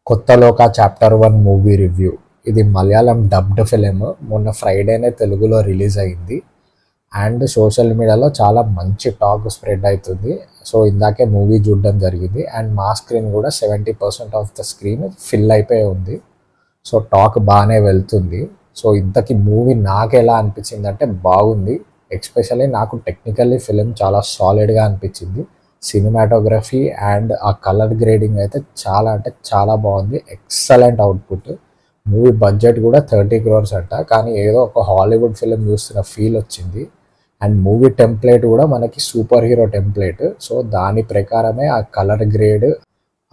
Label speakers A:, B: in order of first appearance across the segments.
A: కొత్తలోక chapter 1 movie review. ఇది Malayalam dubbed film. మొన్న ఫ్రైడేనే తెలుగులో రిలీజ్ అయింది అండ్ సోషల్ మీడియాలో చాలా మంచి టాక్ స్ప్రెడ్ అవుతుంది. సో ఇందాకే మూవీ చూడడం జరిగింది అండ్ మా స్క్రీన్ కూడా 70% ఆఫ్ ద స్క్రీన్ ఫిల్ అయిపోయి ఉంది. సో టాక్ బాగానే వెళ్తుంది. సో ఇంతకీ మూవీ నాకు ఎలా అనిపించింది అంటే బాగుంది. ఎస్పెషల్లీ నాకు టెక్నికల్లీ ఫిలిం చాలా సాలిడ్గా అనిపించింది. సినిమాటోగ్రఫీ అండ్ ఆ కలర్ గ్రేడింగ్ అయితే చాలా అంటే చాలా బాగుంది. Excellent output. మూవీ బడ్జెట్ కూడా 30 crores అంట, కానీ ఏదో ఒక హాలీవుడ్ ఫిలిం చూస్తున్న ఫీల్ వచ్చింది. అండ్ మూవీ టెంప్లేట్ కూడా మనకి సూపర్ హీరో టెంప్లేట్. సో దాని ప్రకారమే ఆ కలర్ గ్రేడ్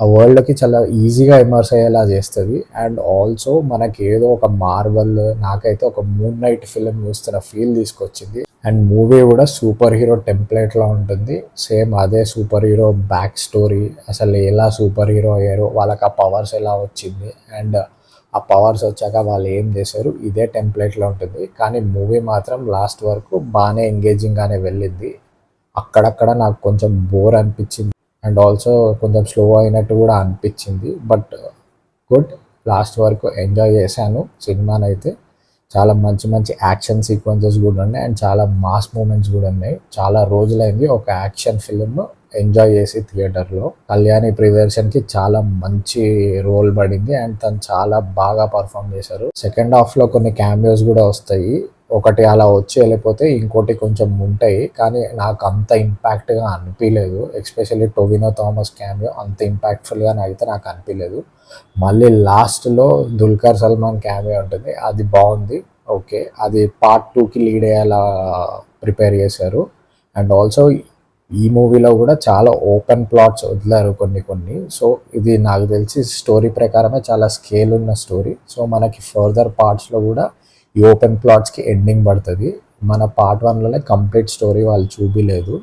A: ఆ వరల్డ్కి చాలా ఈజీగా ఇమర్స్ అయ్యేలా చేస్తుంది. అండ్ ఆల్సో మనకి ఏదో ఒక మార్వల్, నాకైతే ఒక మూన్ నైట్ ఫిలిం చూస్తున్న ఫీల్ తీసుకొచ్చింది. అండ్ మూవీ కూడా సూపర్ హీరో టెంప్లేట్లో ఉంటుంది. సేమ్ అదే సూపర్ హీరో బ్యాక్ స్టోరీ, అసలు ఎలా సూపర్ హీరో అయ్యారు, వాళ్ళకి ఆ పవర్స్ ఎలా వచ్చింది అండ్ ఆ పవర్స్ వచ్చాక వాళ్ళు ఏం చేశారు, ఇదే టెంప్లేట్లో ఉంటుంది. కానీ మూవీ మాత్రం లాస్ట్ వరకు బాగానే ఎంగేజింగ్గానే వెళ్ళింది. అక్కడక్కడ నాకు కొంచెం బోర్ అనిపించింది అండ్ ఆల్సో కొంచెం స్లో అయినట్టు కూడా అనిపించింది. బట్ గుడ్, లాస్ట్ వరకు ఎంజాయ్ చేశాను సినిమానైతే. చాలా మంచి మంచి యాక్షన్ సీక్వెన్సెస్ కూడా ఉన్నాయి అండ్ చాలా మాస్ మూమెంట్స్ కూడా ఉన్నాయి. చాలా రోజులైంది ఒక యాక్షన్ ఫిలిం ఎంజాయ్ చేసి థియేటర్లో. కళ్యాణి ప్రియదర్శన్కి చాలా మంచి రోల్ పడింది అండ్ తను చాలా బాగా పర్ఫామ్ చేశారు. సెకండ్ హాఫ్లో కొన్ని క్యామియోస్ కూడా వస్తాయి. ఒకటి అలా వచ్చి వెళ్ళిపోతే ఇంకోటి కొంచెం ఉంటాయి, కానీ నాకు అంత ఇంపాక్ట్గా అనిపించలేదు. ఎస్పెషల్లీ టొవినో థామస్ క్యామియో అంత ఇంపాక్ట్ఫుల్గా అయితే నాకు అనిపించలేదు. మళ్ళీ లాస్ట్లో దుల్కర్ సల్మాన్ క్యామియో ఉంటుంది, అది బాగుంది. ఓకే, అది పార్ట్ 2కి లీడ్ అయ్యేలా ప్రిపేర్ చేశారు. అండ్ ఆల్సో ఈ మూవీలో కూడా చాలా ఓపెన్ ప్లాట్స్ వదిలారు కొన్ని. సో ఇది నాకు తెలిసి స్టోరీ ప్రకారమే చాలా స్కేల్ ఉన్న స్టోరీ. సో మనకి ఫర్దర్ పార్ట్స్లో కూడా ఈ ఓపెన్ ప్లాట్స్కి ఎండింగ్ పడుతుంది. మన పార్ట్ 1లోనే కంప్లీట్ స్టోరీ వాళ్ళు చూపించలేదు.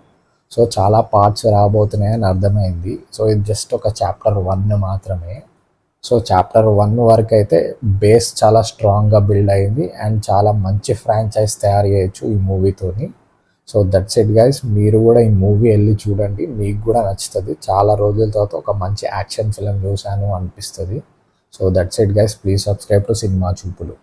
A: సో చాలా పార్ట్స్ రాబోతున్నాయని అర్థమైంది. సో ఇది జస్ట్ ఒక చాప్టర్ 1 మాత్రమే. సో చాప్టర్ 1 వరకు అయితే బేస్ చాలా స్ట్రాంగ్గా బిల్డ్ అయింది అండ్ చాలా మంచి ఫ్రాంచైజ్ తయారు చేయొచ్చు ఈ మూవీతోని. సో దట్స్ ఇట్ గైస్, మీరు కూడా ఈ మూవీ వెళ్ళి చూడండి, మీకు కూడా నచ్చుతుంది. చాలా రోజుల తర్వాత ఒక మంచి యాక్షన్ ఫిలిం చూశాను అనిపిస్తుంది. So that's it guys, please subscribe to cinema చూపులు.